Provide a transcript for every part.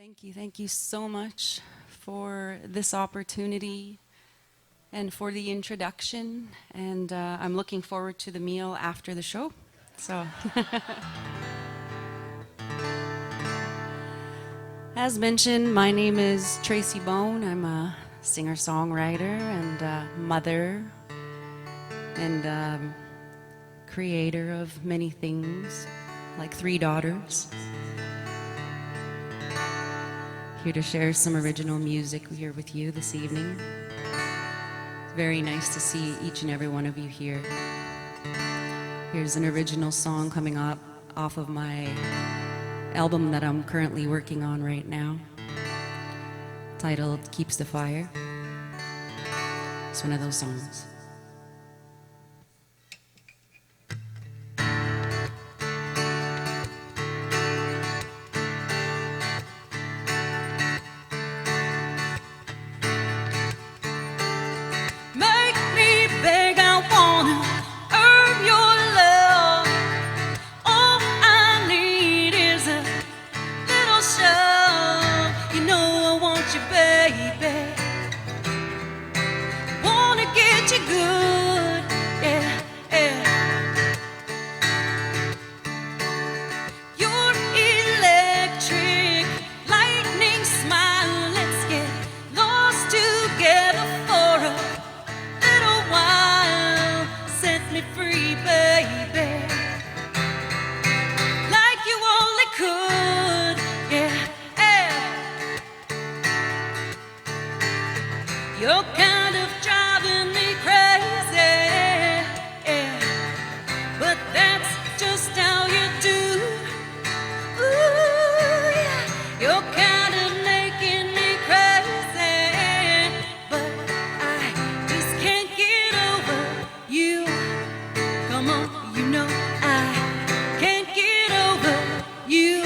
Thank you so much for this opportunity and for the introduction. And I'm looking forward to the meal after the show. So, as mentioned, my name is Tracy Bone. I'm a singer-songwriter and mother and creator of many things, like 3 daughters. Here to share some original music here with you this evening. It's very nice to see each and every one of you here. Here's an original song coming up off of my album that I'm currently working on right now, titled Keeps the Fire. It's one of those songs. You're kind of driving me crazy, but that's just how you do. Ooh, yeah. You're kind of making me crazy, but I just can't get over you. Come on, you know I can't get over you.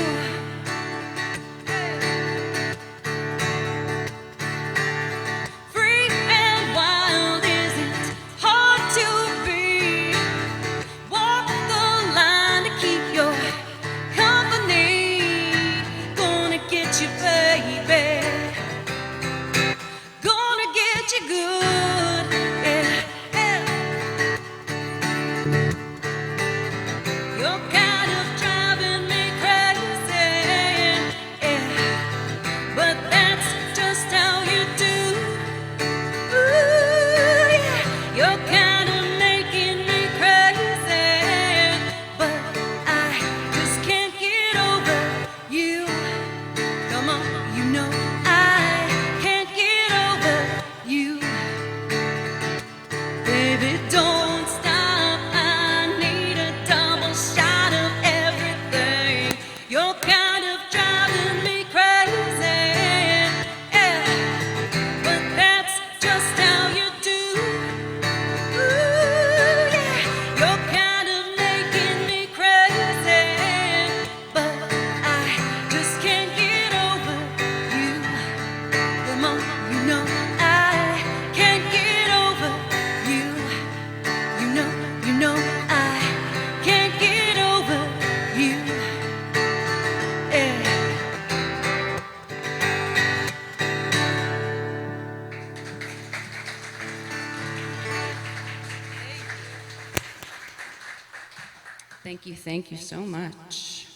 Thank you so much.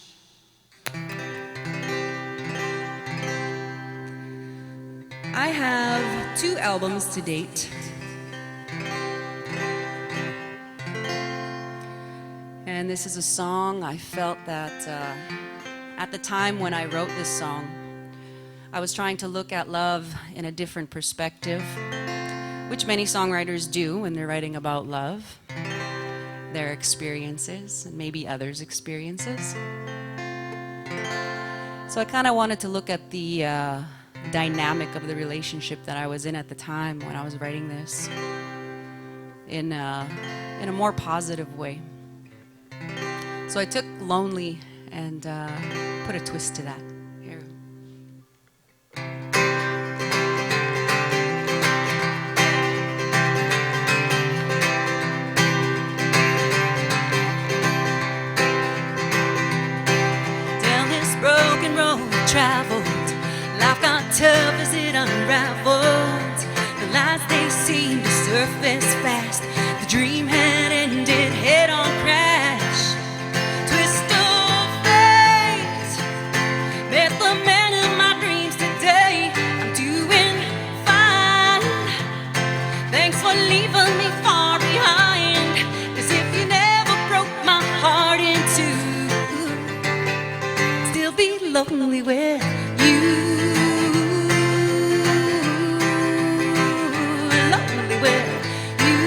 I have 2 albums to date. And this is a song I felt that at the time when I wrote this song, I was trying to look at love in a different perspective, which many songwriters do when they're writing about love, their experiences, and maybe others' experiences. So I kind of wanted to look at the dynamic of the relationship that I was in at the time when I was writing this in a more positive way. So I took Lonely and put a twist to that. Here. Down this broken road traveled as it unraveled. The lies they seemed to surface fast. The dream had ended head-on crash. Twist of fate met the man of my dreams today. I'm doing fine. Thanks for leaving me far behind. As if you never broke my heart in two. Still be lonely with you. Lonely with you.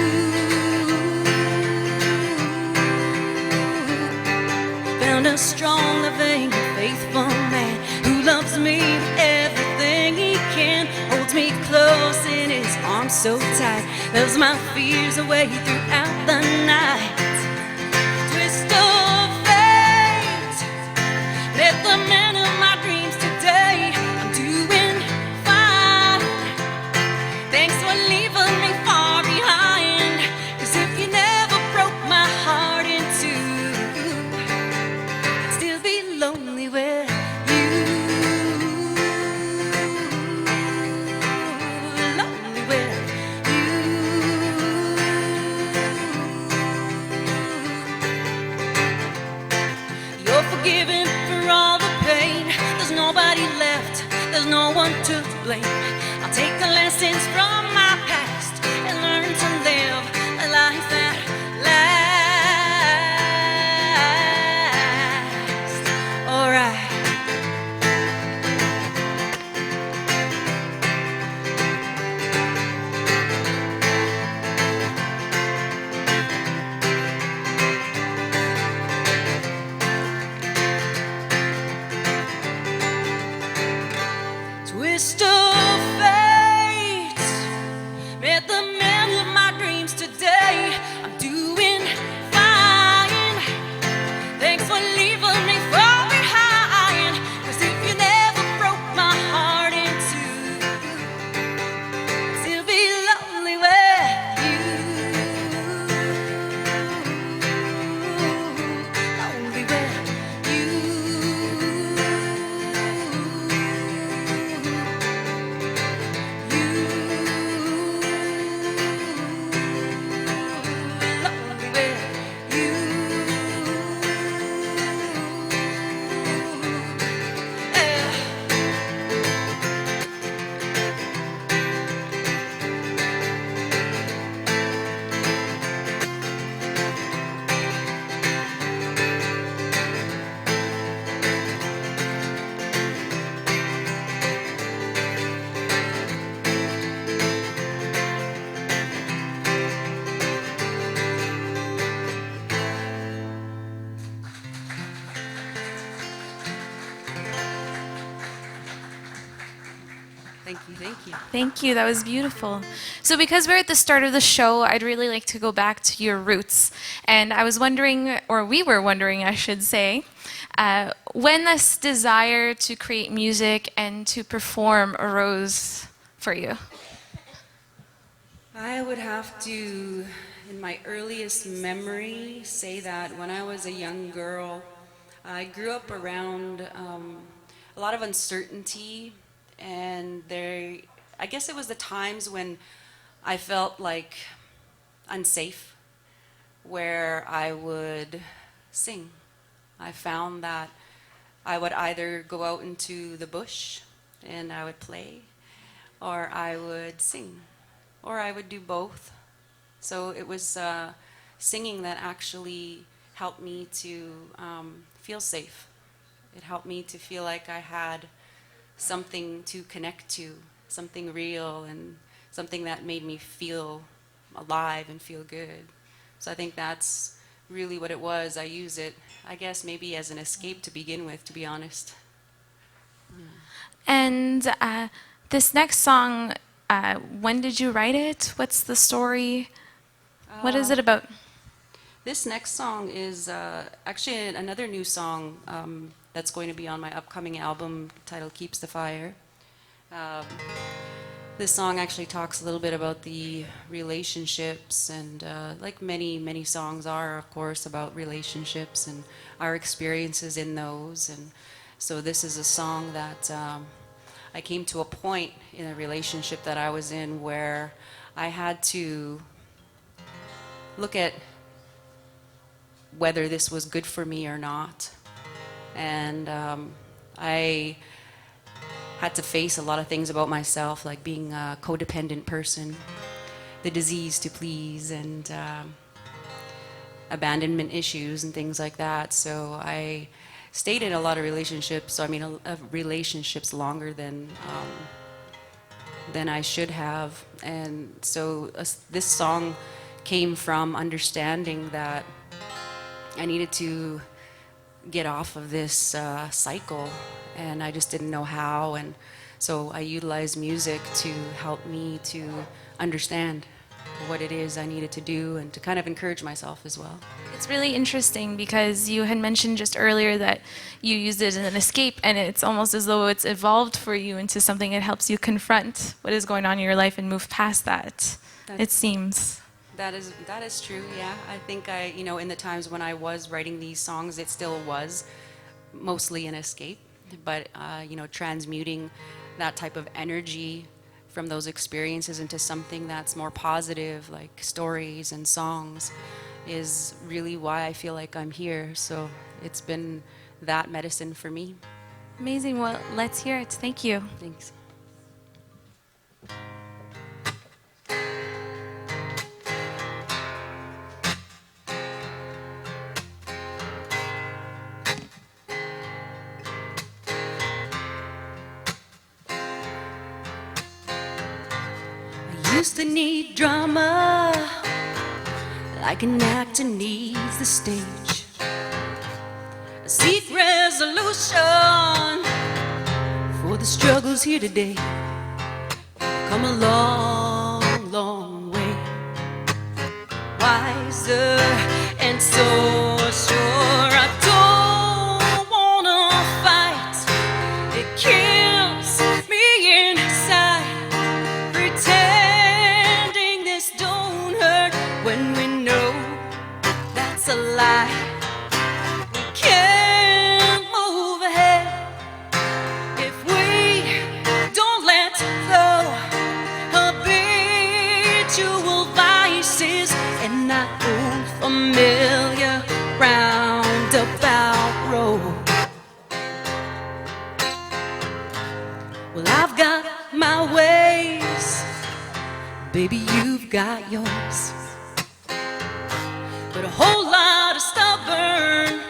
Found a strong, loving, faithful man who loves me with everything he can. Holds me close in his arms so tight. Loves my fears away throughout the night. Twist of fate met the man of my dreams today. I'm doing fine. Thanks for leaving me far behind. As if you never broke my heart in two. I'd still be lonely with you. Lonely with you. You're forgiven for all the pain. There's nobody left, there's no one to blame. I'll take the lessons from my past and learn to live a life that lasts. Alright. Twist of fate met the man of my dreams today. I'm doing fine. Thanks for leaving me far behind. As if you never broke my heart in two. Still be lonely with you. Lonely with you. Lonely with you. Yeah. Thank you, thank you. Thank you. That was beautiful. So because we're at the start of the show, I'd really like to go back to your roots. And I was wondering, or we were wondering, I should say, when this desire to create music and to perform arose for you. I would have to, in my earliest memory, say that when I was a young girl, I grew up around a lot of uncertainty, and I guess it was the times when I felt like unsafe, where I would sing. I found that I would either go out into the bush and I would play, or I would sing, or I would do both. So it was singing that actually helped me to feel safe. It helped me to feel like I had something to connect to, something real, and something that made me feel alive and feel good. So I think that's really what it was. I use it, I guess, maybe as an escape to begin with, to be honest. And this next song, when did you write it? What's the story? What is it about? This next song is actually another new song that's going to be on my upcoming album titled Keeps the Fire. This song actually talks a little bit about the relationships, and like many songs are, of course, about relationships and our experiences in those. And so this is a song that I came to a point in a relationship that I was in where I had to look at whether this was good for me or not. And I had to face a lot of things about myself, like being a codependent person, the disease to please, and abandonment issues and things like that. So I stayed in a lot of relationships. So I mean, relationships longer than I should have. And so this song came from understanding that I needed to get off of this cycle, and I just didn't know how. And so I utilized music to help me to understand what it is I needed to do and to kind of encourage myself as well. It's really interesting because you had mentioned just earlier that you used it as an escape, and it's almost as though it's evolved for you into something that helps you confront what is going on in your life and move past that. It seems. That is true, yeah. I think in the times when I was writing these songs, it still was mostly an escape. But, transmuting that type of energy from those experiences into something that's more positive, like stories and songs, is really why I feel like I'm here. So it's been that medicine for me. Amazing. Well, let's hear it. Thank you. Thanks. Used to need drama, like an actor needs the stage. I seek resolution for the struggles here today. Come a long, long way, wiser and so sure. I don't wanna fight, it kills me inside. Pretending this don't hurt when we know that's a lie. We can't move ahead if we don't let go. Habitual vices and not old familiar roundabout road. Well, I've got my ways, baby, you've got yours. But a whole lot of stubborn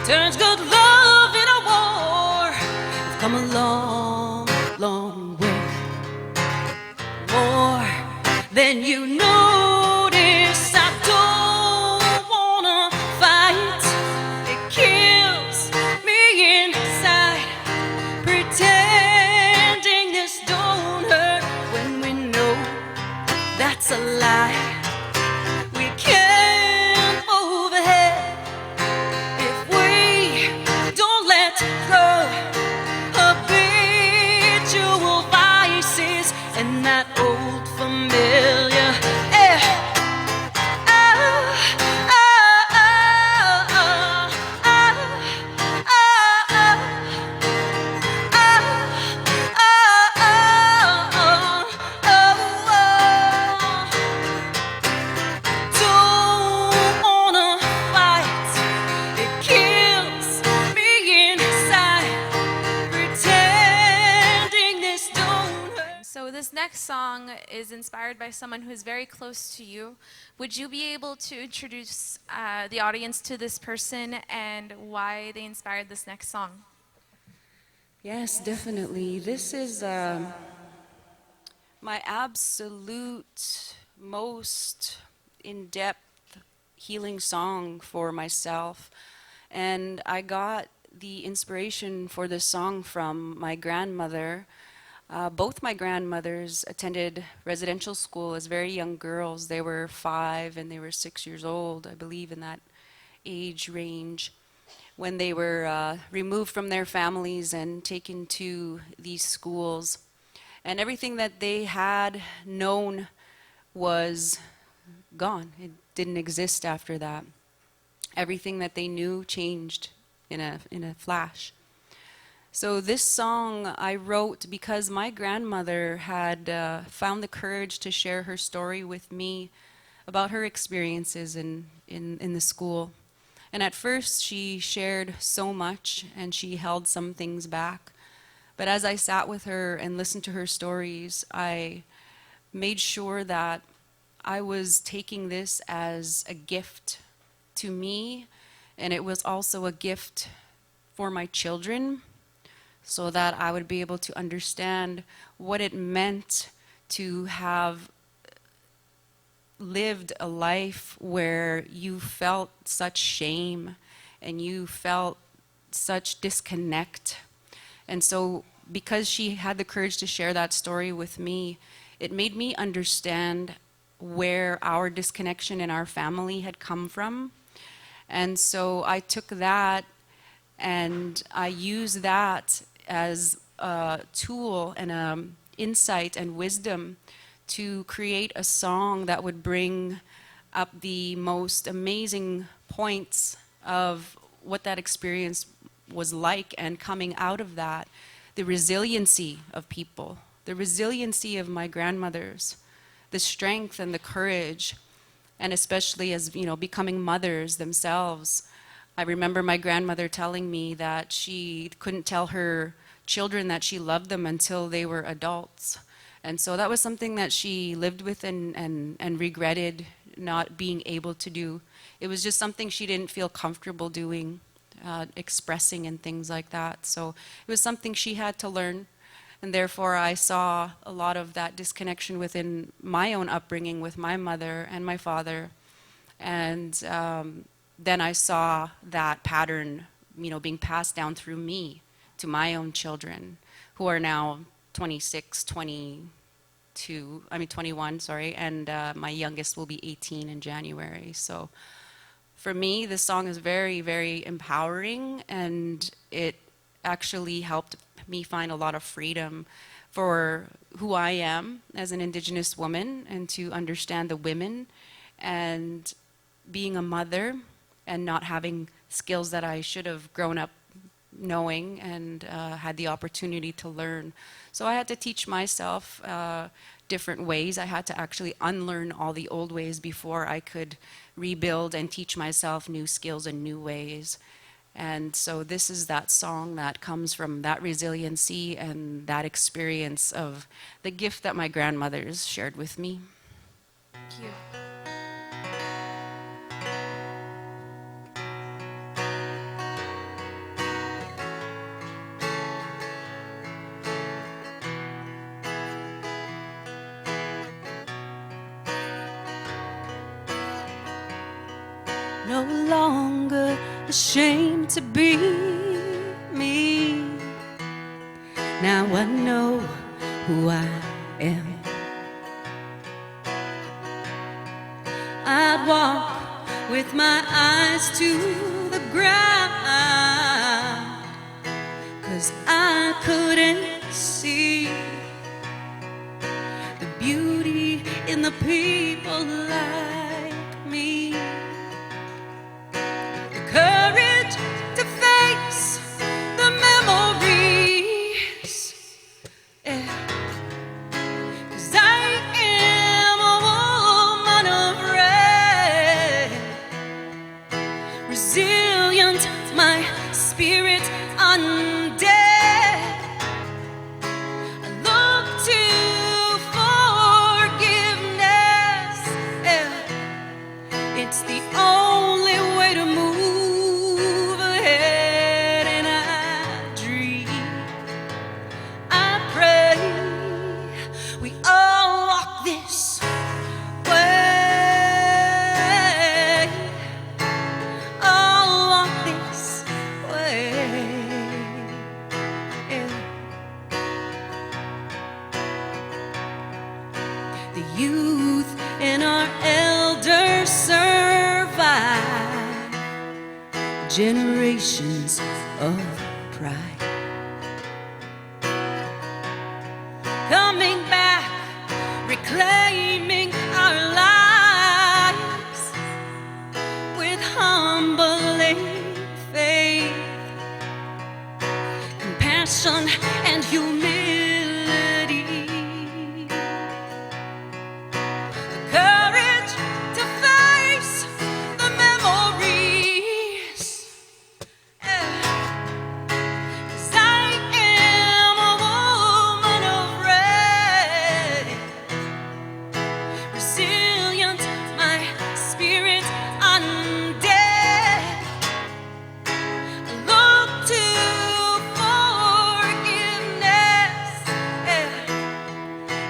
turns good love in a war. We've come a long, long way, more than you notice. I don't wanna fight, it kills me inside. Pretending this don't hurt when we know that's a lie. We can't move ahead if we don't let go. Habitual vices and that old familiar. Don't wanna fight, it kills me inside. Pretending this don't hurt. So this next song is inspired by someone who is very close to you. Would you be able to introduce the audience to this person and why they inspired this next song? Yes, definitely. This is my absolute most in-depth healing song for myself. And I got the inspiration for this song from my grandmother. Both my grandmothers attended residential school as very young girls. They were 5 and they were 6 years old, I believe, in that age range, when they were removed from their families and taken to these schools. And everything that they had known was gone. It didn't exist after that. Everything that they knew changed in a flash. So this song I wrote because my grandmother had found the courage to share her story with me about her experiences in the school. And at first she shared so much and she held some things back. But as I sat with her and listened to her stories, I made sure that I was taking this as a gift to me, and it was also a gift for my children, so that I would be able to understand what it meant to have lived a life where you felt such shame and you felt such disconnect. And so because she had the courage to share that story with me, it made me understand where our disconnection in our family had come from. And so I took that and I used that as a tool and an insight and wisdom to create a song that would bring up the most amazing points of what that experience was like, and coming out of that, the resiliency of people, the resiliency of my grandmothers, the strength and the courage, and especially as, you know, becoming mothers themselves. I remember my grandmother telling me that she couldn't tell her children that she loved them until they were adults. And so that was something that she lived with and regretted not being able to do. It was just something she didn't feel comfortable doing, expressing and things like that. So it was something she had to learn. And therefore I saw a lot of that disconnection within my own upbringing with my mother and my father. And then I saw that pattern, you know, being passed down through me to my own children, who are now 26, 21, sorry, and my youngest will be 18 in January. So for me, this song is very, very empowering, and it actually helped me find a lot of freedom for who I am as an Indigenous woman, and to understand the women, and being a mother and not having skills that I should have grown up knowing and had the opportunity to learn. So I had to teach myself different ways. I had to actually unlearn all the old ways before I could rebuild and teach myself new skills and new ways. And so this is that song that comes from that resiliency and that experience of the gift that my grandmothers shared with me. Thank you. No longer ashamed to be me. Now I know who I am. I'd walk with my eyes to the ground, 'cause I couldn't see the beauty in the people like me. The courage to face the memories, yeah. 'Cause I am a woman of red, resilient, my spirit undead. I look to forgiveness, yeah. It's the only way to move ahead, and I dream, I pray we all walk this way, all walk this way, yeah. The youth and our elders survive generations of pride. Coming back, reclaiming our lives with humbling faith, compassion compassion and humility, the courage to face the memories. 'Cause I am a woman of rest, resilient, my spirit undead. Look to forgiveness.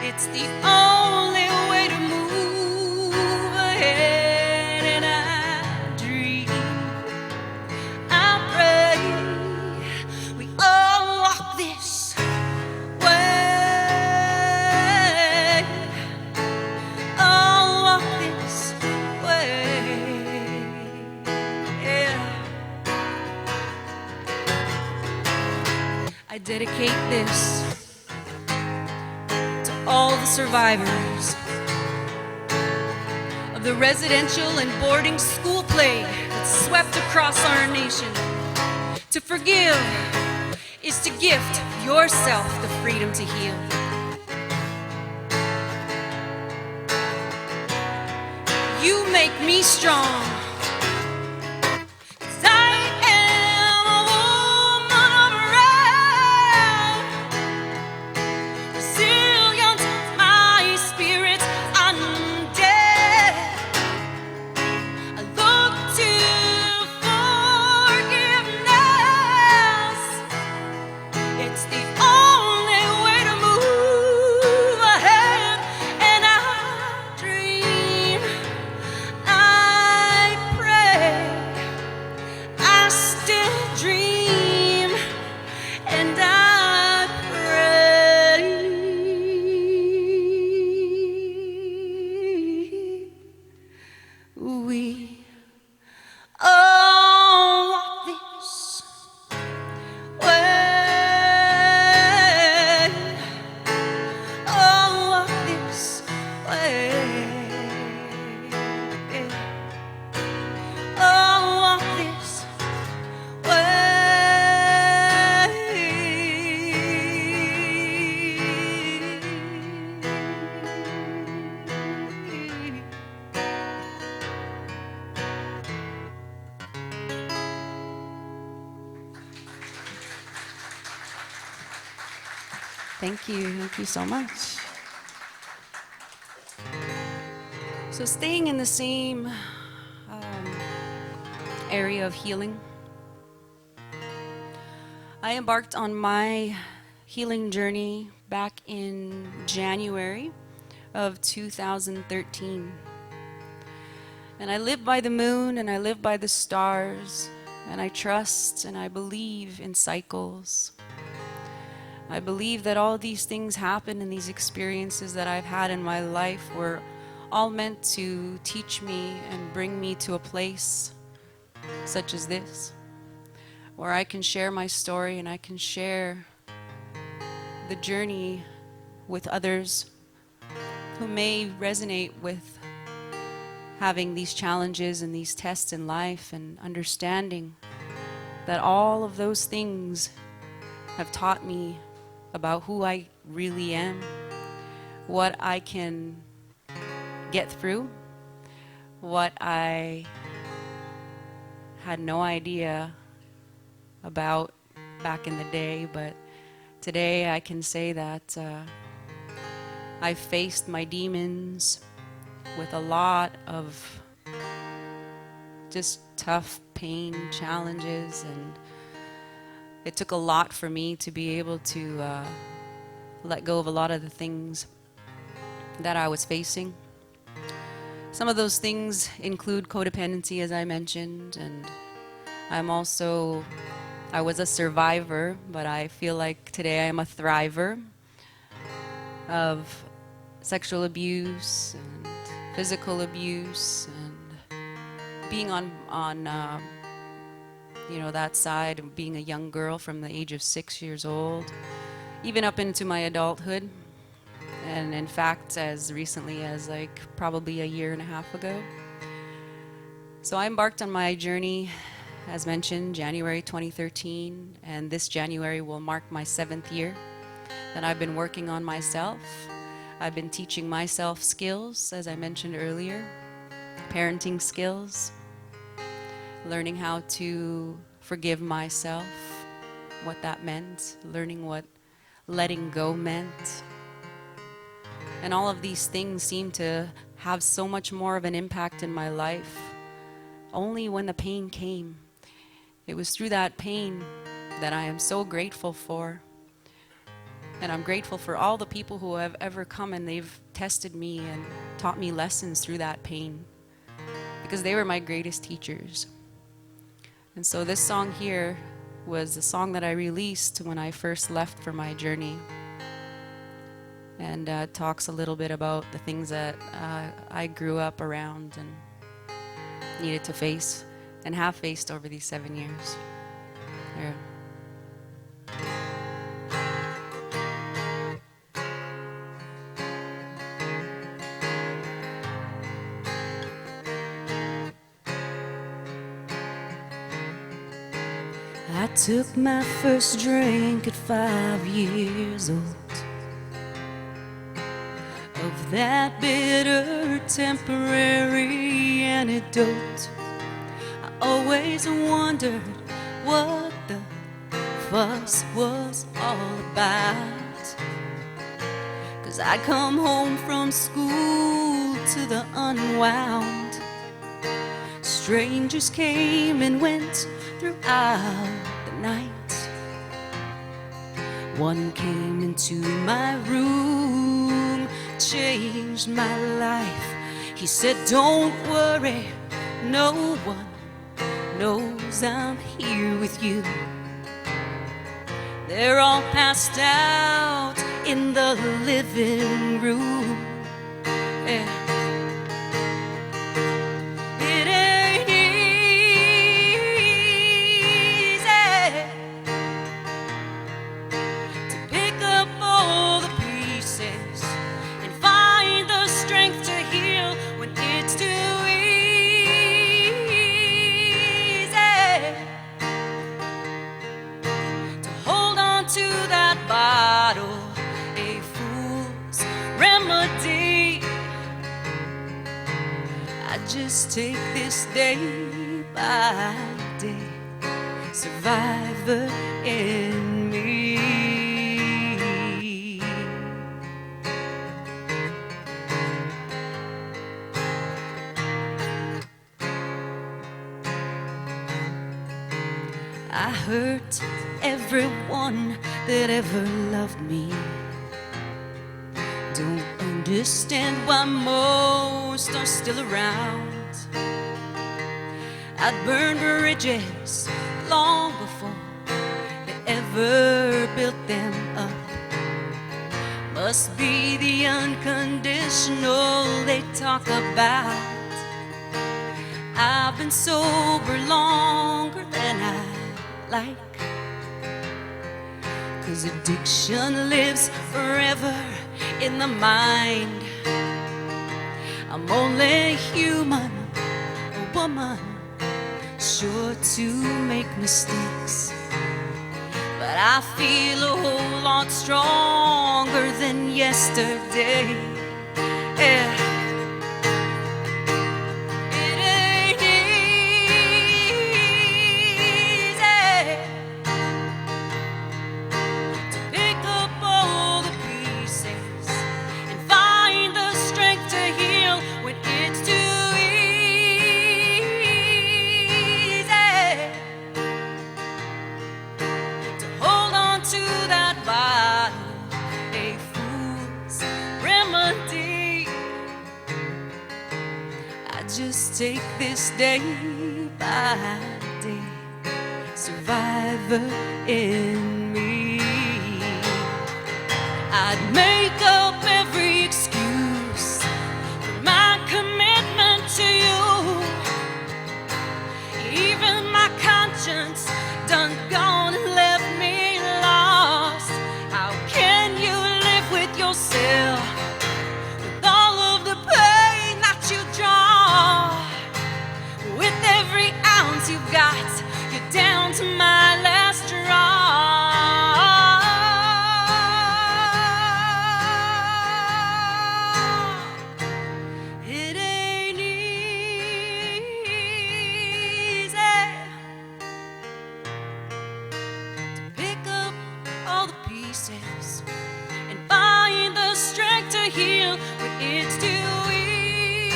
It's the only way to move ahead, and I dream, I pray we all walk this way, all walk this way. Yeah. I dedicate this to all the survivors of the residential and boarding school plague that swept across our nation. To forgive is to gift yourself the freedom to heal. You make me strong. 'Cause I am a woman of wrath, resilient, my spirit undead. I look to forgiveness. It's the only way to move ahead, and I dream, I pray, I still dream, and I pray we all walk this way, all walk this way, all walk this way. Thank you so much. So staying in the same area of healing, I embarked on my healing journey back in January of 2013. And I live by the moon, and I live by the stars, and I trust and I believe in cycles. I believe that all these things happen, and these experiences that I've had in my life were all meant to teach me and bring me to a place such as this, where I can share my story and I can share the journey with others who may resonate with having these challenges and these tests in life, and understanding that all of those things have taught me about who I really am, what I can get through, what I had no idea about back in the day, but today I can say that I faced my demons with a lot of just tough pain, challenges, and it took a lot for me to be able to let go of a lot of the things that I was facing. Some of those things include codependency, as I mentioned, and I was a survivor, but I feel like today I am a thriver of sexual abuse and physical abuse, and being on that side, of being a young girl from the age of 6 years old, even up into my adulthood. And in fact, as recently as probably a year and a half ago. So I embarked on my journey as mentioned, January 2013, and this January will mark my 7th year that I've been working on myself. I've been teaching myself skills, as I mentioned earlier, parenting skills, learning how to forgive myself, what that meant, learning what letting go meant. And all of these things seem to have so much more of an impact in my life only when the pain came. It was through that pain that I am so grateful for. And I'm grateful for all the people who have ever come and they've tested me and taught me lessons through that pain, because they were my greatest teachers. And so this song here was the song that I released when I first left for my journey, and talks a little bit about the things that I grew up around and needed to face and have faced over these 7 years. Yeah. I took my first drink at 5 years old of that bitter temporary antidote. I always wondered what the fuss was all about, 'cause I come home from school to the unwound. Strangers came and went throughout the night. One came into my room, changed my life. He said, "Don't worry, no one knows I'm here with you. They're all passed out in the living room." Yeah. It ain't easy to pick up all the pieces and find the strength to heal when it's too easy to hold on to that bottle, a fool's remedy. I just take this day by day, survivor in me. I hurt everyone that ever loved me. Don't understand why most are still around. I'd burn bridges long before they ever built them up. Must be the unconditional they talk about. I've been sober longer than I like, 'cause addiction lives forever in the mind. I'm only human, a woman, sure to make mistakes, but I feel a whole lot stronger than yesterday. Yeah. It ain't easy to pick up all the pieces and find the strength to heal when it's too easy to hold on to that bottle, a fool's remedy. I just take this day by day, survivor in me. I'd make up every excuse for my commitment to you. Even my conscience done gone and left me lost. How can you live with yourself with all of the pain that you draw? With every ounce you've got, pieces and find the strength to heal when it's too easy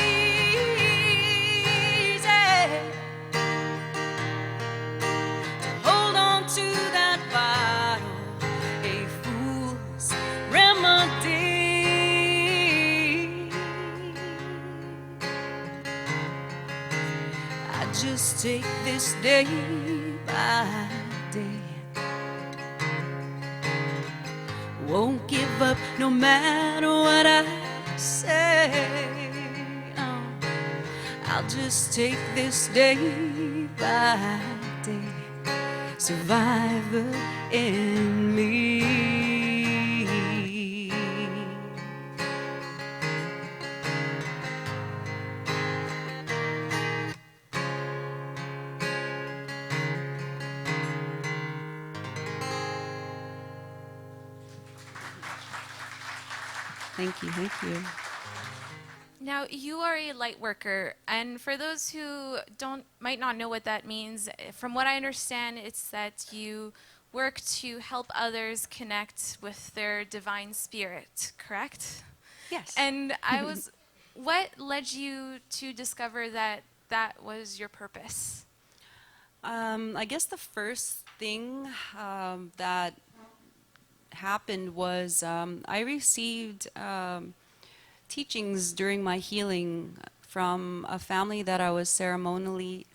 to hold on to that bottle, a fool's remedy. I just take this day by day, won't give up no matter what I say. Oh, I'll just take this day by day, survivor in me. Thank you, thank you. Now, you are a light worker, and for those who might not know what that means, from what I understand, it's that you work to help others connect with their divine spirit, correct? Yes. And what led you to discover that that was your purpose? I guess the first thing that happened was I received teachings during my healing from a family that I was ceremonially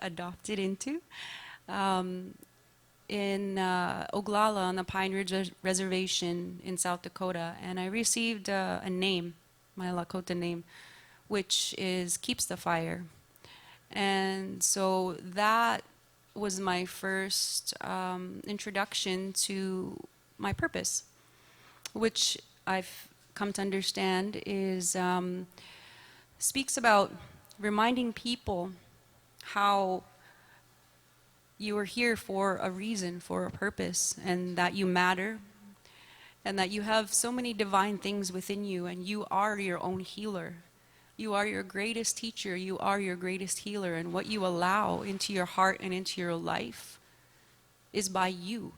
adopted into in Oglala on the Pine Ridge Reservation in South Dakota, and I received a name, my Lakota name, which is Keeps the Fire. And so that was my first introduction to my purpose, which I've come to understand is speaks about reminding people how you are here for a reason, for a purpose, and that you matter, and that you have so many divine things within you, and you are your own healer. You are your greatest teacher, you are your greatest healer, and what you allow into your heart and into your life is by you,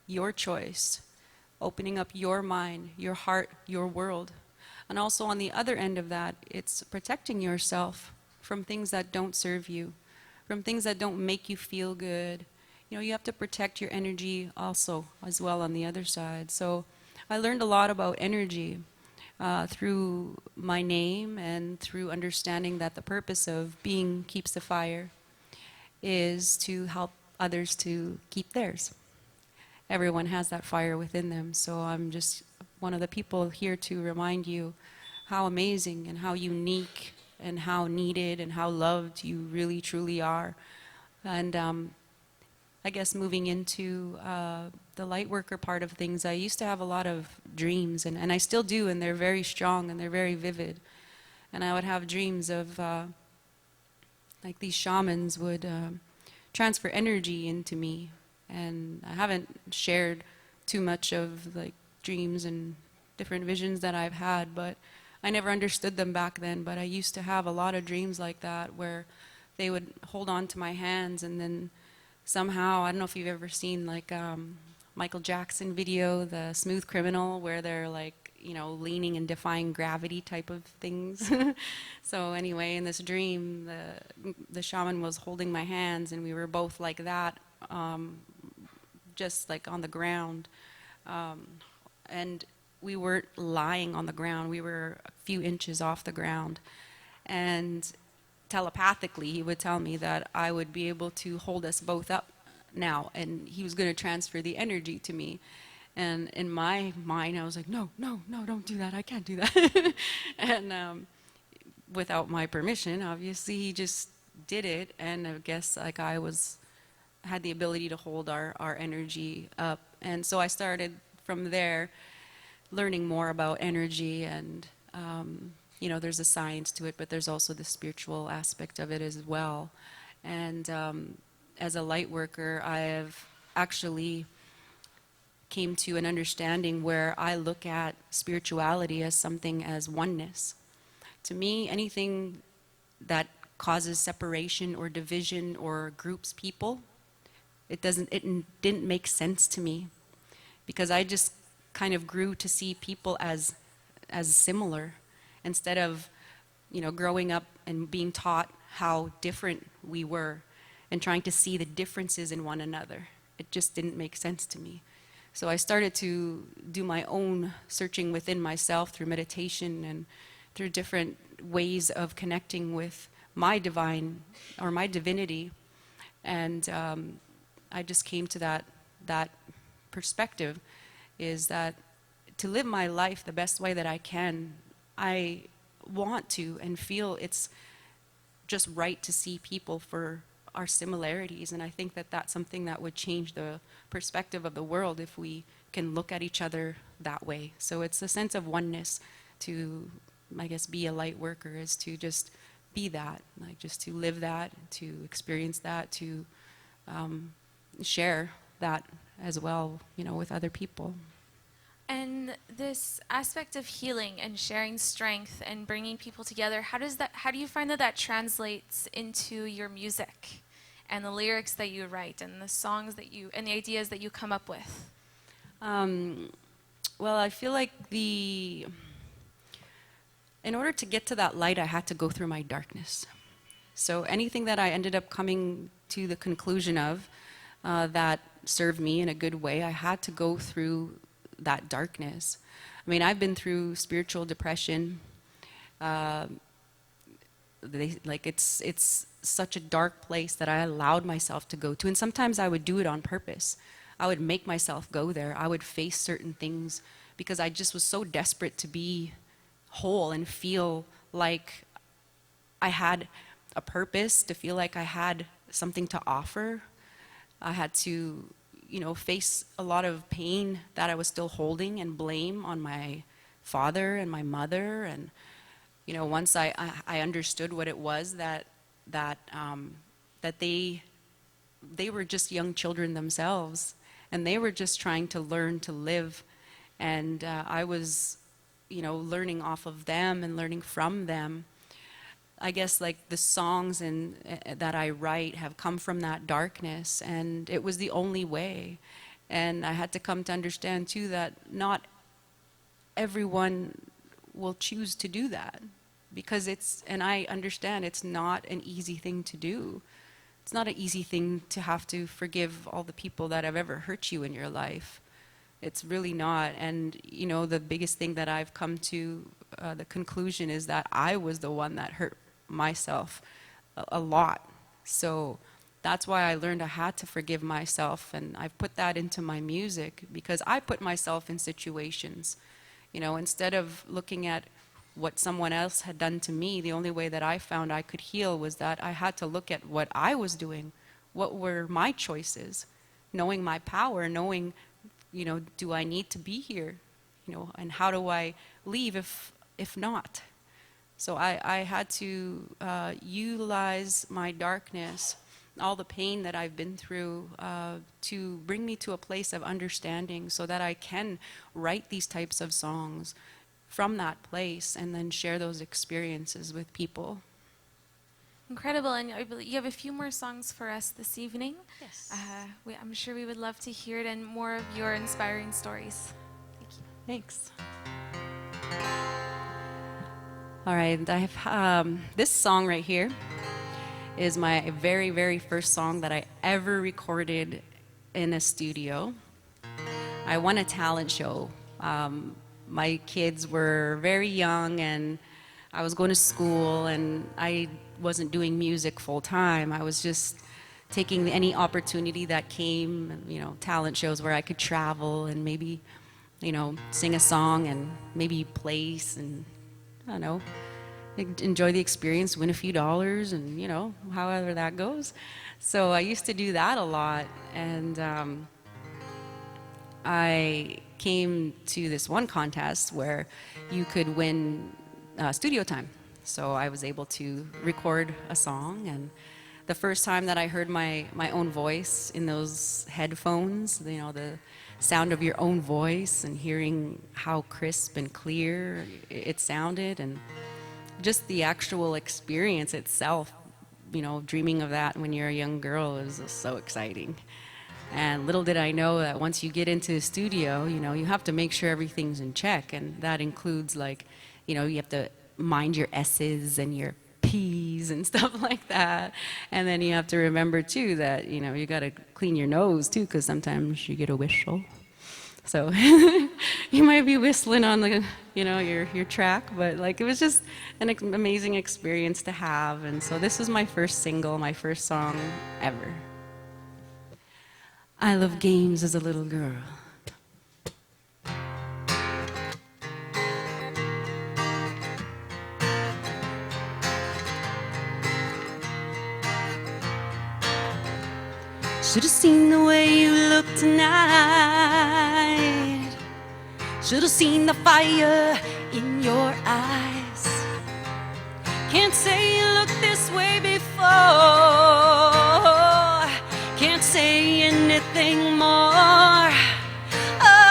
your choice, opening up your mind, your heart, your world. And also on the other end of that, it's protecting yourself from things that don't serve you, from things that don't make you feel good. You know, you have to protect your energy also as well on the other side. So I learned a lot about energy through my name and through understanding that the purpose of being Keeps the Fire is to help others to keep theirs. Everyone has that fire within them, so I'm just one of the people here to remind you how amazing and how unique and how needed and how loved you really truly are. And I guess moving into the light worker part of things, I used to have a lot of dreams, and I still do, and they're very strong and they're very vivid. And I would have dreams of like these shamans would transfer energy into me. And I haven't shared too much of like dreams and different visions that I've had, but I never understood them back then. But I used to have a lot of dreams like that where they would hold on to my hands, and then somehow, I don't know if you've ever seen like Michael Jackson video, The Smooth Criminal, where they're like, you know, leaning and defying gravity type of things. So anyway, in this dream, the shaman was holding my hands, and we were both like that, just like on the ground. And we weren't lying on the ground. We were a few inches off the ground. And telepathically, he would tell me that I would be able to hold us both up now, and he was going to transfer the energy to me. And in my mind, I was like, no, no, no, don't do that. I can't do that. And without my permission, obviously, he just did it. And I guess like I had the ability to hold our energy up. And so I started from there learning more about energy, and you know, there's a science to it, but there's also the spiritual aspect of it as well. And as a light worker, I have actually came to an understanding where I look at spirituality as something as oneness. To me, anything that causes separation or division or groups people, it didn't make sense to me. because I just kind of grew to see people as similar instead of, growing up and being taught how different we were and trying to see the differences in one another. It just didn't make sense to me. So I started to do my own searching within myself through meditation and through different ways of connecting with my divine or my divinity. And I just came to that perspective, is that to live my life the best way that I can, I want to and feel it's just right to see people for our similarities. And I think that that's something that would change the perspective of the world if we can look at each other that way. So it's a sense of oneness to, I guess, be a light worker, is to just be that, like just to live that, to experience that, to share that as well, with other people. And this aspect of healing and sharing strength and bringing people together, how do you find that translates into your music and the lyrics that you write and the songs and the ideas that you come up with? Well, I feel like in order to get to that light, I had to go through my darkness. So anything that I ended up coming to the conclusion of that served me in a good way, I had to go through that darkness. I mean, I've been through spiritual depression. It's such a dark place that I allowed myself to go to, and sometimes I would do it on purpose. I would make myself go there. I would face certain things because I just was so desperate to be whole and feel like I had a purpose, to feel like I had something to offer. I had to, face a lot of pain that I was still holding and blame on my father and my mother. And, once I understood what it was that they were just young children themselves, and they were just trying to learn to live. And I was, learning off of them and learning from them. I guess like the songs that I write have come from that darkness, and it was the only way. And I had to come to understand too that not everyone will choose to do that, because and I understand it's not an easy thing to do. It's not an easy thing to have to forgive all the people that have ever hurt you in your life. It's really not. And the biggest thing that I've come to the conclusion is that I was the one that hurt myself a lot. So that's why I learned I had to forgive myself, and I've put that into my music, because I put myself in situations, instead of looking at what someone else had done to me. The only way that I found I could heal was that I had to look at what I was doing, what were my choices, knowing my power, knowing, do I need to be here, and how do I leave if not? So I had to utilize my darkness, all the pain that I've been through, to bring me to a place of understanding, so that I can write these types of songs from that place and then share those experiences with people. Incredible. And I believe you have a few more songs for us this evening. Yes. I'm sure we would love to hear it and more of your inspiring stories. Thank you. Thanks. All right, I have this song right here is my very, very first song that I ever recorded in a studio. I won a talent show. My kids were very young, and I was going to school, and I wasn't doing music full time. I was just taking any opportunity that came, talent shows where I could travel and maybe, sing a song and maybe place and, I don't know, enjoy the experience, win a few dollars, and, however that goes. So I used to do that a lot, and I came to this one contest where you could win studio time. So I was able to record a song, and the first time that I heard my own voice in those headphones, the sound of your own voice and hearing how crisp and clear it sounded, and just the actual experience itself, dreaming of that when you're a young girl is so exciting. And little did I know that once you get into the studio, you know, you have to make sure everything's in check. And that includes, like, you know, you have to mind your S's and your P's and stuff like that. And then you have to remember, too, that, you know, you got to clean your nose, too, because sometimes you get a whistle. So you might be whistling on the, you know, your track, but like it was just an amazing experience to have. And so this was my first single, my first song ever. I loved games as a little girl. Should've seen the way you looked tonight. Should've seen the fire in your eyes. Can't say you looked this way before. Can't say anything more. Oh,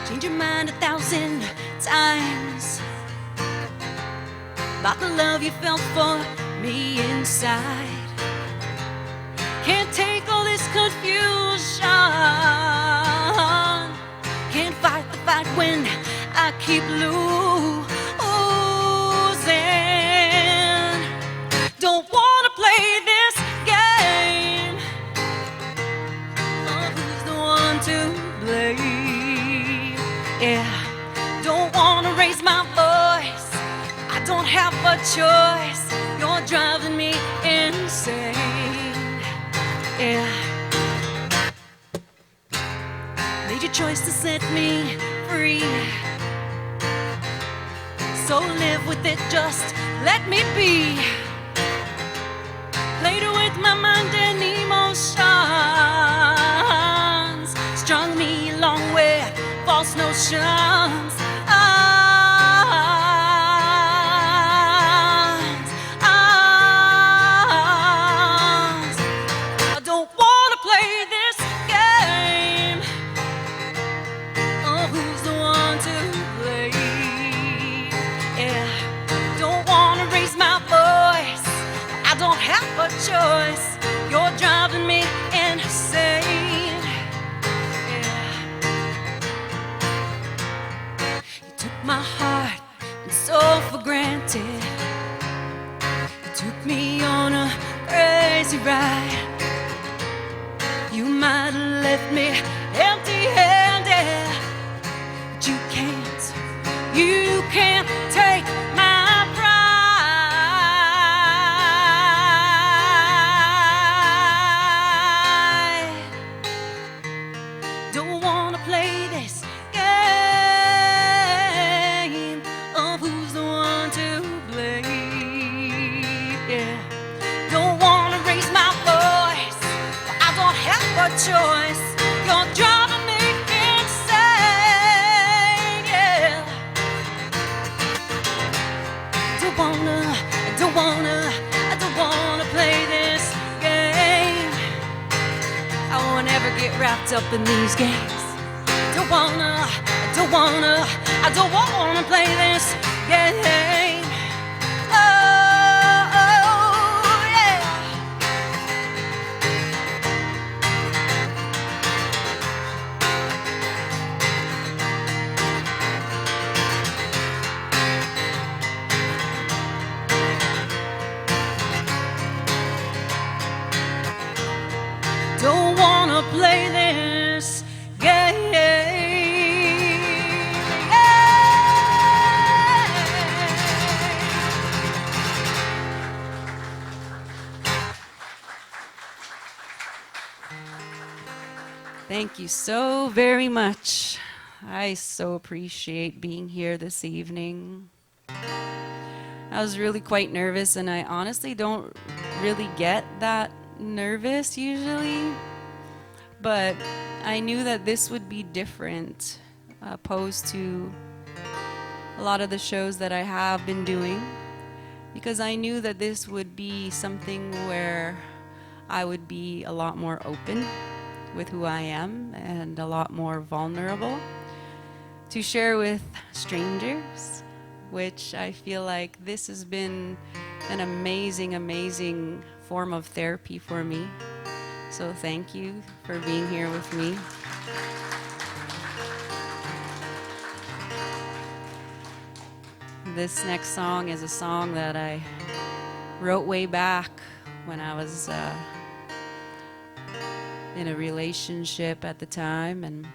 change your mind 1,000 times about the love you felt for me inside. Can't take all this confusion. Can't fight the fight when I keep losing. Don't wanna play this game. Oh, who's the one to blame? Yeah, don't wanna raise my voice. I don't have a choice. You're driving me insane. Yeah. Made your choice to set me free. So live with it, just let me be. Played with my mind and emotions. Strung me along with false notions. Choice, you're driving me insane. Yeah. You took my heart and soul for granted. You took me on a crazy ride. You might have left me empty-handed, but you can't take my choice. You're driving me insane. Yeah. I don't wanna play this game. I won't ever get wrapped up in these games. I don't wanna play this game. Don't wanna play this game. Thank you so very much. I so appreciate being here this evening. I was really quite nervous, and I honestly don't really get that nervous usually, but I knew that this would be different opposed to a lot of the shows that I have been doing, because I knew that this would be something where I would be a lot more open with who I am and a lot more vulnerable to share with strangers, which I feel like this has been an amazing, amazing form of therapy for me. So thank you for being here with me. This next song is a song that I wrote way back when I was in a relationship at the time, and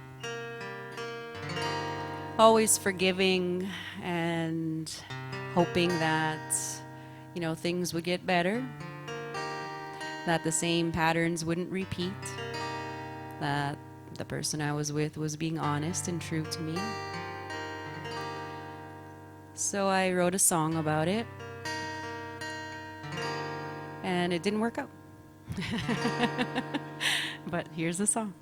always forgiving and hoping that, you know, things would get better, that the same patterns wouldn't repeat, that the person I was with was being honest and true to me. So I wrote a song about it, and it didn't work out. But here's the song.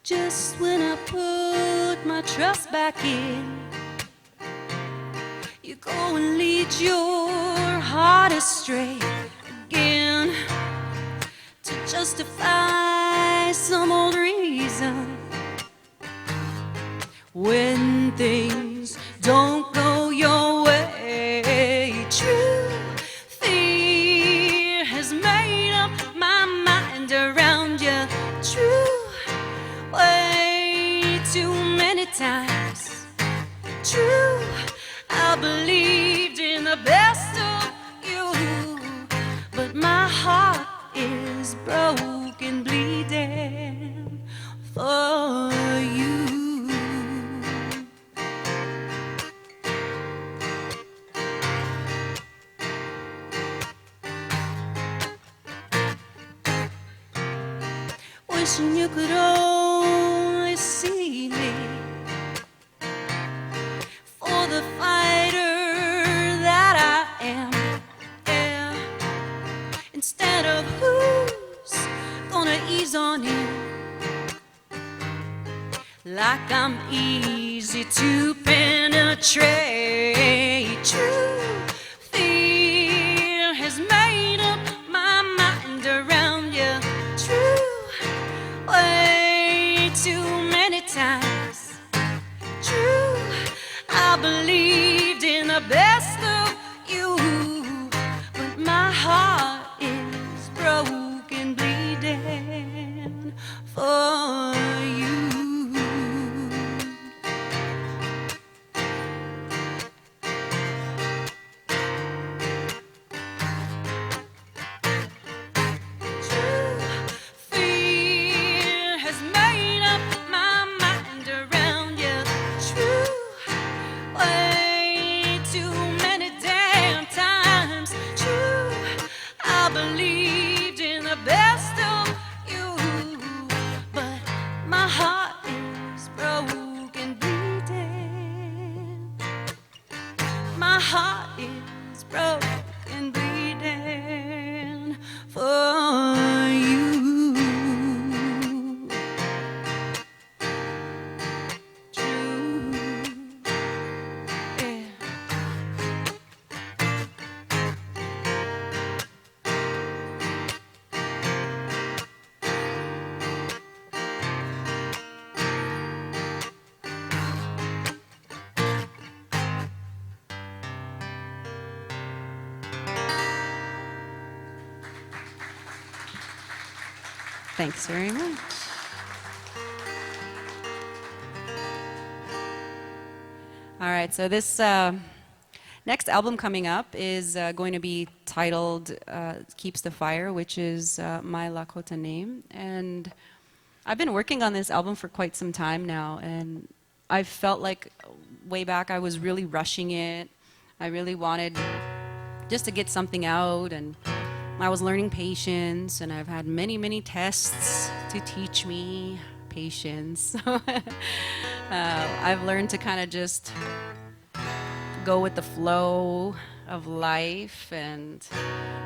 Just when I put my trust back in, you go and lead your heart astray again to justify some old reason. When things don't go your way, true fear has made up my mind around you. True, way too many times. True, I believed in the best of you, but my heart is broken, bleeding for you. Wishing you could only see me for the fighter that I am, yeah. Instead of who's gonna ease on in, like I'm easy to penetrate. True fear has made up my mind around you. True, way too many times. True, I believed in the best of you, but my heart is broken, bleeding for you. True fear has made up my mind around you. True, way too many damn times. True, I believed in the best of you, but my heart is broken, bleeding. My heart is broken, bleeding for you. True, yeah. Thanks very much. All right, so this next album coming up is going to be titled Keeps the Fire, which is my Lakota name. And I've been working on this album for quite some time now, and I felt like way back I was really rushing it. I really wanted just to get something out, and I was learning patience, and I've had many, many tests to teach me patience. I've learned to kind of just go with the flow of life and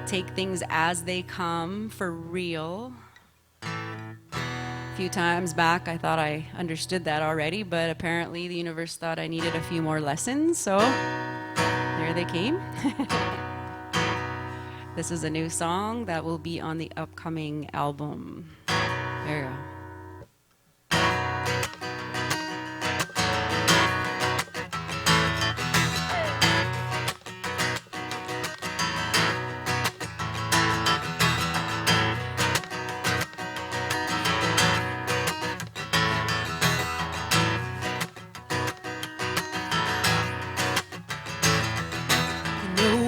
take things as they come for real. A few times back, I thought I understood that already, but apparently the universe thought I needed a few more lessons, so there they came. This is a new song that will be on the upcoming album. There you go.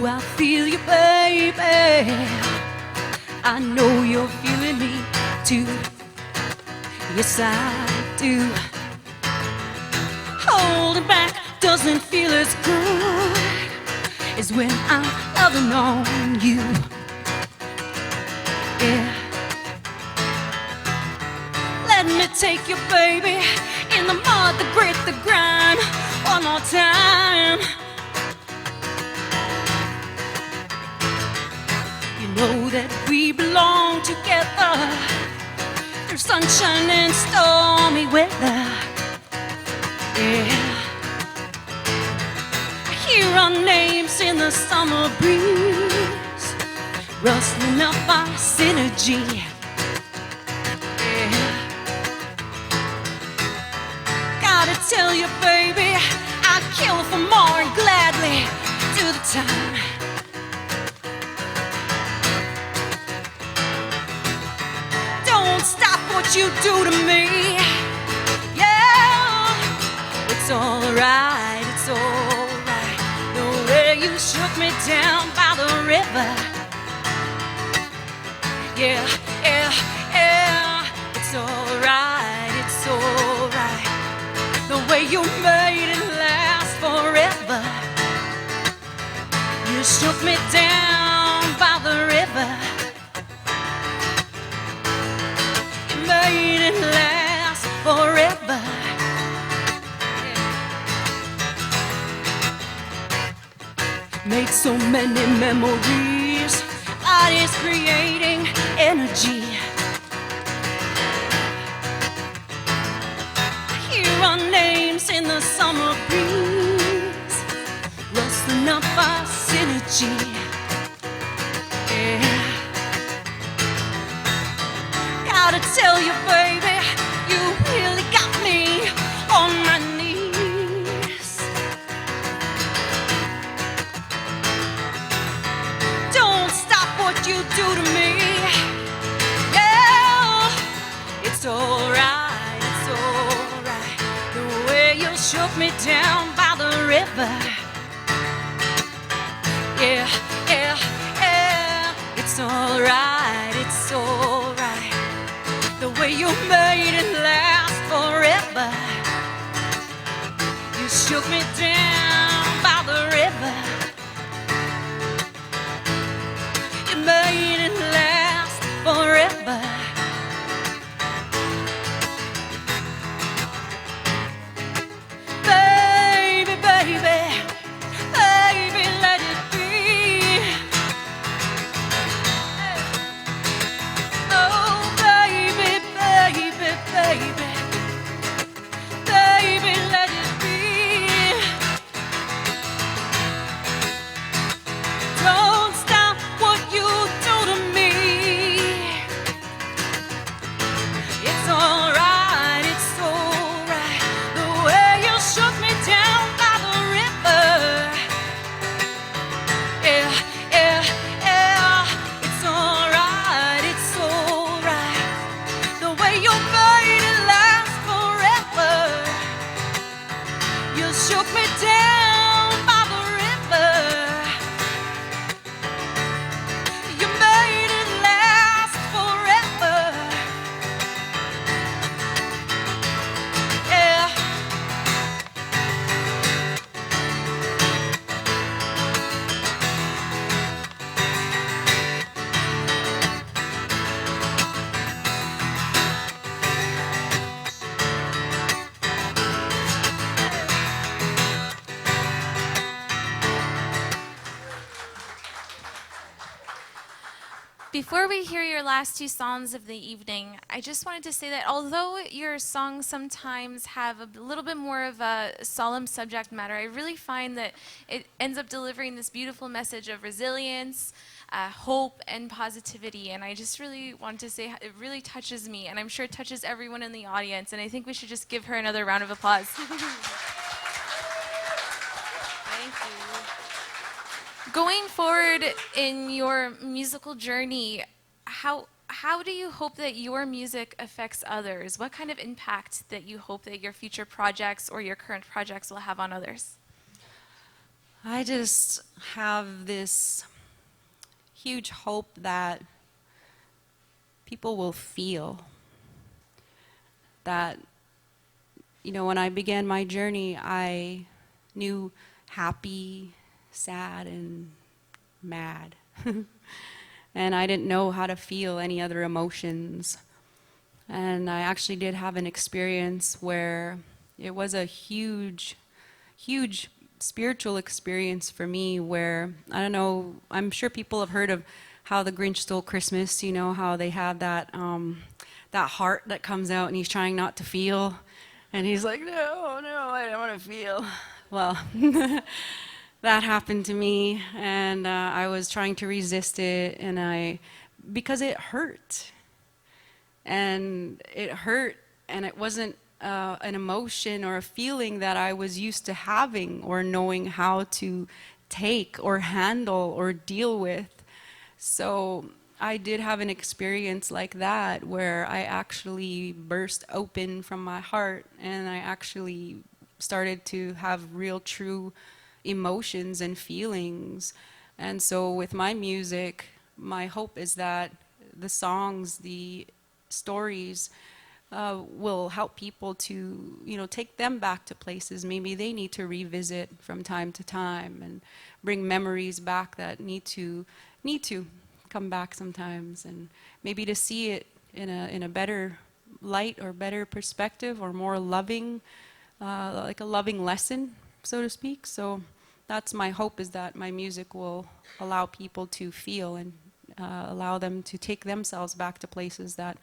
I feel you, baby. I know you're feeling me too. Yes, I do. Holding back doesn't feel as good as when I'm loving on you. Yeah. Let me take you, baby, in the mud, the grit, the grime, one more time. Know that we belong together through sunshine and stormy weather. Yeah, I hear our names in the summer breeze, rustling up our synergy. Yeah, gotta tell you, baby, I'd kill for more and gladly do the time. Stop what you do to me. Yeah, it's alright, it's alright. The way you shook me down by the river. Yeah, yeah, yeah. It's alright, it's alright. The way you made it last forever. You shook me down by the river. Made it last forever. Yeah. Made so many memories, bodies creating energy. Hear our names in the summer breeze, rustling up our synergy. Yeah. Gotta tell you, baby, you really got me on my knees. Don't stop what you do to me. Yeah, it's alright, it's alright. The way you shook me down by the river. Yeah, yeah, yeah. It's alright, it's alright. The way you made it last forever. You shook me down by the river. You made it last forever. Baby, baby, baby, let it be. Before we hear your last two songs of the evening, I just wanted to say that although your songs sometimes have a little bit more of a solemn subject matter, I really find that it ends up delivering this beautiful message of resilience, hope, and positivity. And I just really want to say it really touches me, and I'm sure it touches everyone in the audience. And I think we should just give her another round of applause. Thank you. Going forward in your musical journey, how do you hope that your music affects others? What kind of impact that you hope that your future projects or your current projects will have on others? I just have this huge hope that people will feel that, when I began my journey, I knew happy, sad, and mad. And I didn't know how to feel any other emotions. And I actually did have an experience where it was a huge, huge spiritual experience for me where, I don't know, I'm sure people have heard of how the Grinch stole Christmas, how they have that heart that comes out and he's trying not to feel. And he's like, no, I don't want to feel. Well, that happened to me, and I was trying to resist it, because it hurt. And it wasn't an emotion or a feeling that I was used to having or knowing how to take or handle or deal with. So I did have an experience like that where I actually burst open from my heart, and I actually started to have real, true emotions and feelings. And so with my music, my hope is that the songs, the stories, will help people to, take them back to places maybe they need to revisit from time to time, and bring memories back that need to come back sometimes, and maybe to see it in a better light or better perspective, or more loving, like a loving lesson, so to speak. So that's my hope, is that my music will allow people to feel, and allow them to take themselves back to places that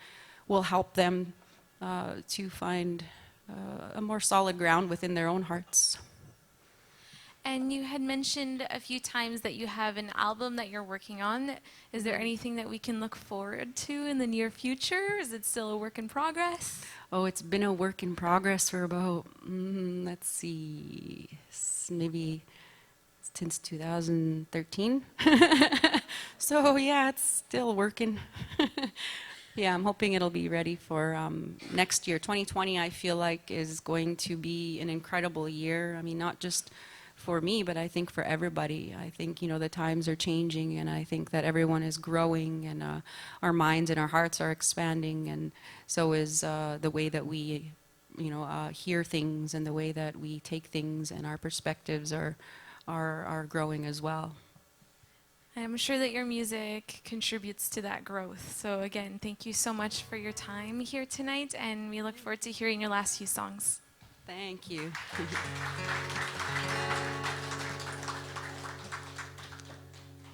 will help them to find a more solid ground within their own hearts. And you had mentioned a few times that you have an album that you're working on. Is there anything that we can look forward to in the near future? Is it still a work in progress? Oh, it's been a work in progress for about, let's see, maybe since 2013. So yeah, it's still working. Yeah, I'm hoping it'll be ready for next year. 2020, I feel like, is going to be an incredible year. I mean, not just for me, but I think for everybody. I think, the times are changing, and I think that everyone is growing, and our minds and our hearts are expanding, and so is the way that we, hear things, and the way that we take things, and our perspectives are growing as well. I'm sure that your music contributes to that growth. So again, thank you so much for your time here tonight, and we look forward to hearing your last few songs. Thank you.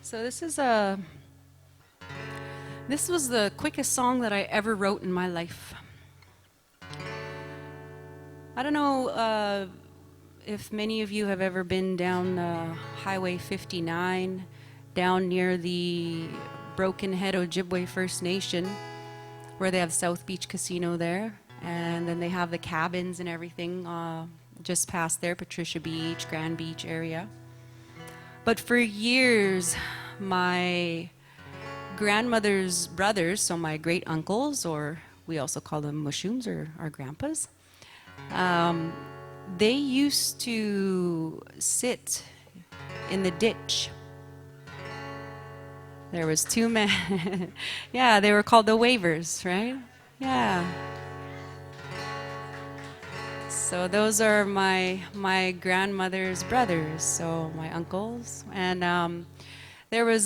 So this was the quickest song that I ever wrote in my life. I don't know if many of you have ever been down Highway 59, down near the Broken Head Ojibwe First Nation, where they have South Beach Casino there, and then they have the cabins and everything just past there, Patricia Beach, Grand Beach area. But for years, my grandmother's brothers, so my great uncles, or we also call them mushoons, or our grandpas, they used to sit in the ditch. There was two men. Yeah, they were called the waivers, right? Yeah. So those are my grandmother's brothers, so my uncles. And there was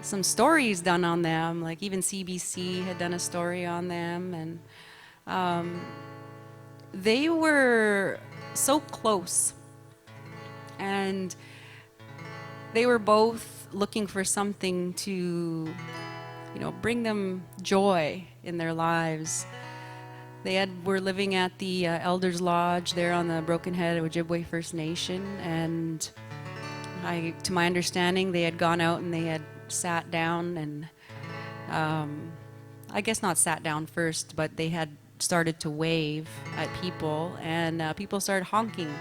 some stories done on them, like even CBC had done a story on them, and they were so close, and they were both looking for something to bring them joy in their lives. Were living at the Elders Lodge there on the Broken Head Ojibwe First Nation, and to my understanding, they had gone out and they had sat down and I guess not sat down first, but they had started to wave at people, and people started honking.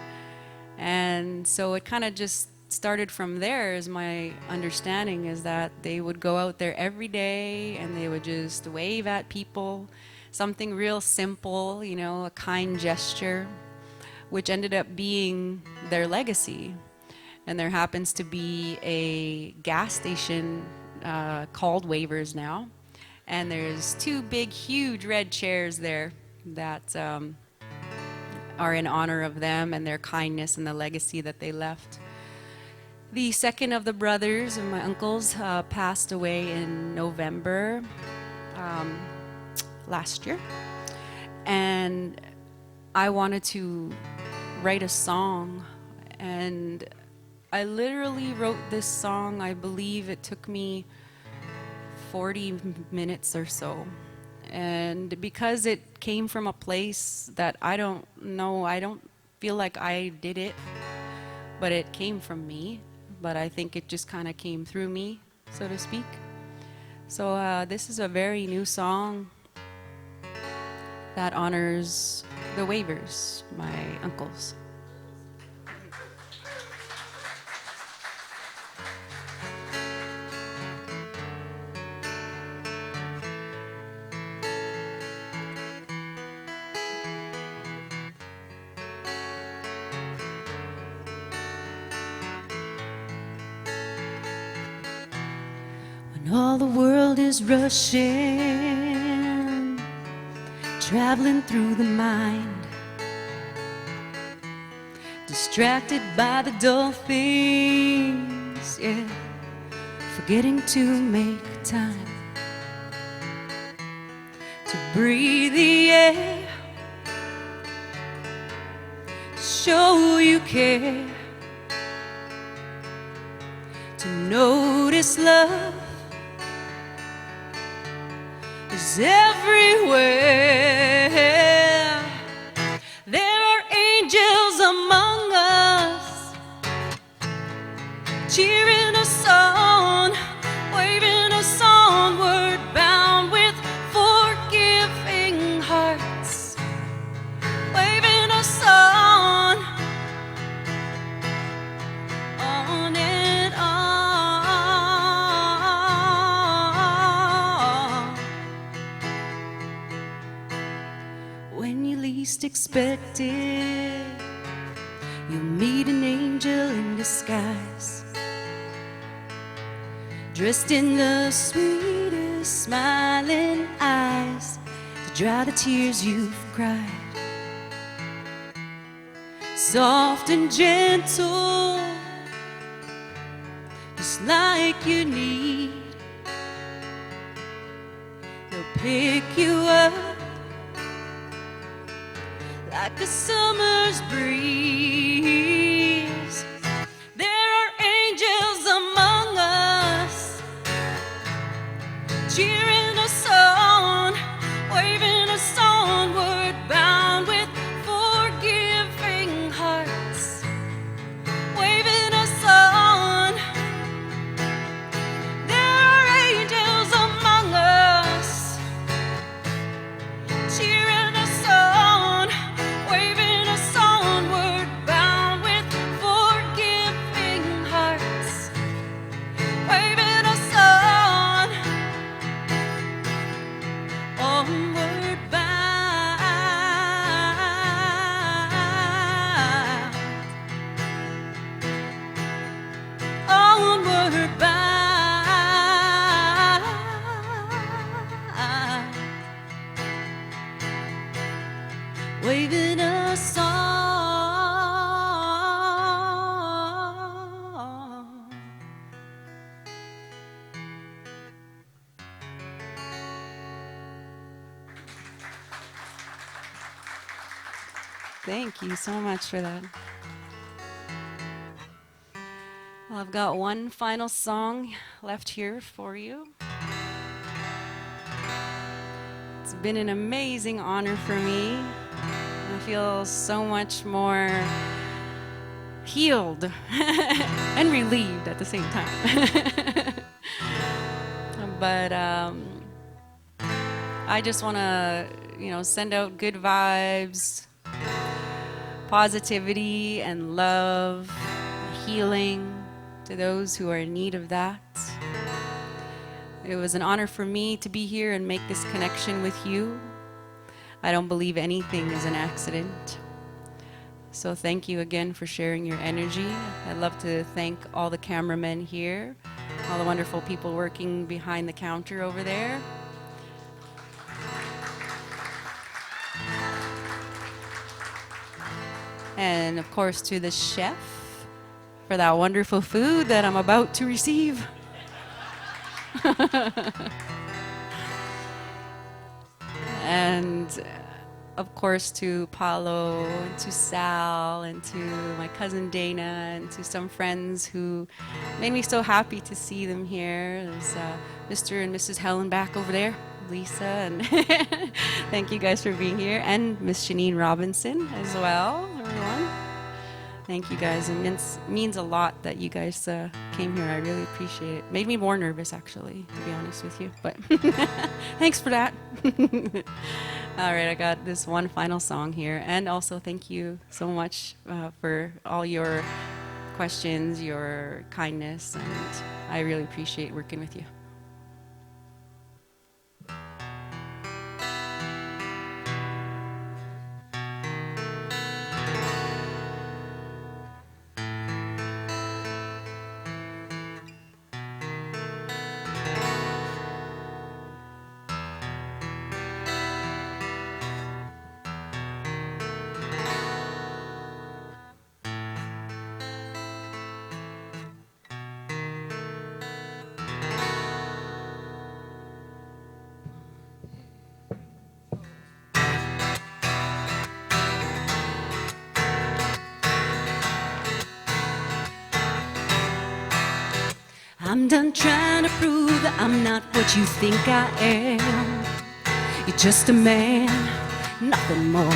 And so it kind of just started from there, is my understanding, is that they would go out there every day and they would just wave at people, something real simple, a kind gesture, which ended up being their legacy. And there happens to be a gas station called Wavers now. And there's two big, huge red chairs there that are in honor of them and their kindness and the legacy that they left. The second of the brothers and my uncles passed away in November last year. And I wanted to write a song, and I literally wrote this song. I believe it took me 40 minutes or so. And because it came from a place that I don't know, I don't feel like I did it, but it came from me. But I think it just kind of came through me, so to speak. So this is a very new song that honors the Wavers, my uncles. When all the world is rushing, traveling through the mind, distracted by the dull things, yeah, forgetting to make time to breathe the air, to show you care, to notice love is everywhere. There are angels among us, cheering us on, waving us onward, bound with forgiving hearts, waving us on and on. When you least expect it, you'll meet an angel in disguise, dressed in the sweetest smiling eyes to dry the tears you've cried. Soft and gentle, just like you need, they'll pick you up like a summer's breeze. There are angels among us, cheering us on, waving us onward, bound with forgiving hearts, waving us on. There are angels among us, cheering us on, waving us onward, bound with forgiving hearts, waving us on, onward bound, onward bound, waving us on. Thank you so much for that. Well, I've got one final song left here for you. It's been an amazing honor for me. I feel so much more healed and relieved at the same time. But I just want to, send out good vibes, positivity and love, healing to those who are in need of that. It was an honor for me to be here and make this connection with you. I don't believe anything is an accident. So thank you again for sharing your energy. I'd love to thank all the cameramen here, all the wonderful people working behind the counter over there. And of course to the chef for that wonderful food that I'm about to receive. And of course to Paulo and to Sal and to my cousin Dana and to some friends who made me so happy to see them here. There's Mr. and Mrs. Helen back over there, Lisa, and thank you guys for being here, and Miss Janine Robinson as well, everyone. Thank you guys. It means a lot that you guys came here. I really appreciate it. Made me more nervous, actually, to be honest with you. But thanks for that. All right, I got this one final song here. And also thank you so much for all your questions, your kindness. And I really appreciate working with you. I'm done trying to prove that I'm not what you think I am. You're just a man, nothing more.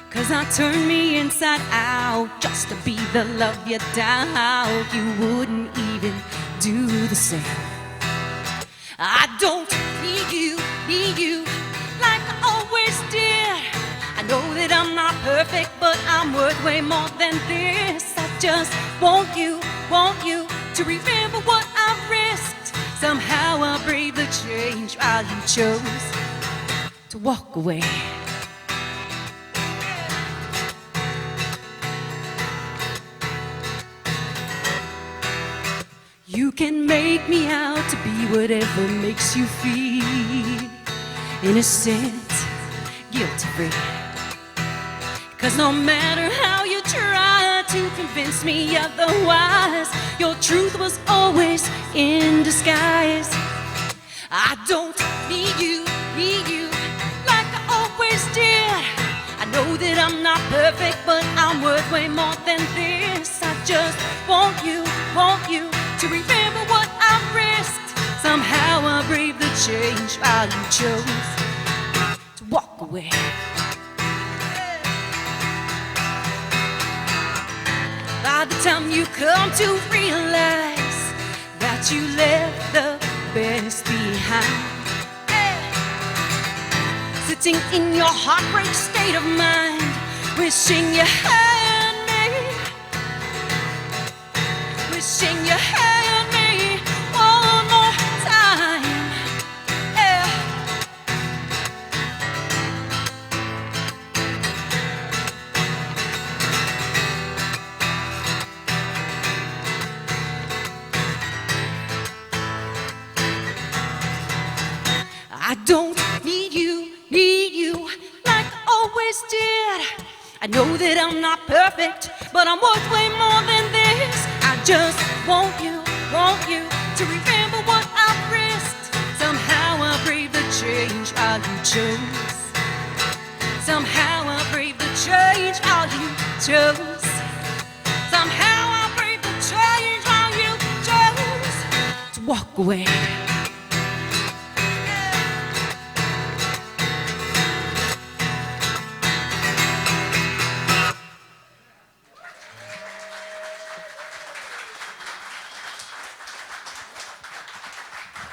'Cause I turned me inside out just to be the love you doubt. You wouldn't even do the same. I don't need you like I always did. I know that I'm not perfect, but I'm worth way more than this. I just want you to remember what I've risked. Somehow I braved the change while you chose to walk away. You can make me out to be whatever makes you feel innocent, guilt-free. 'Cause no matter how you try to convince me otherwise, your truth was always in disguise. I don't need you like I always did. I know that I'm not perfect, but I'm worth way more than this. I just want you to remember what I've risked. Somehow I braved the change while you chose to walk away. By the time you come to realize that you left the best behind, sitting in your heartbreak state of mind, wishing you had me, wishing you had me one more time. I don't need you like I always did. I know that I'm not perfect, but I'm worth way more than this. I just want you to remember what I've risked. Somehow I braved the change while you chose. Somehow I braved the change while you chose. Somehow I braved the change while you chose to walk away.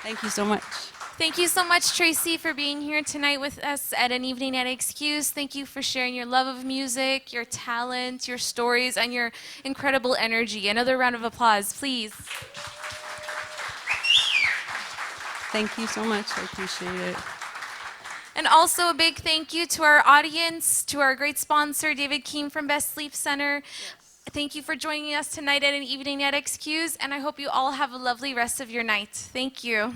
Thank you so much. Thank you so much, Tracy, for being here tonight with us at an evening at CUES. Thank you for sharing your love of music, your talent, your stories, and your incredible energy. Another round of applause, please. Thank you so much. I appreciate it. And also a big thank you to our audience, to our great sponsor, David Keem from Best Sleep Center. Thank you for joining us tonight at an evening at CUES, and I hope you all have a lovely rest of your night. Thank you.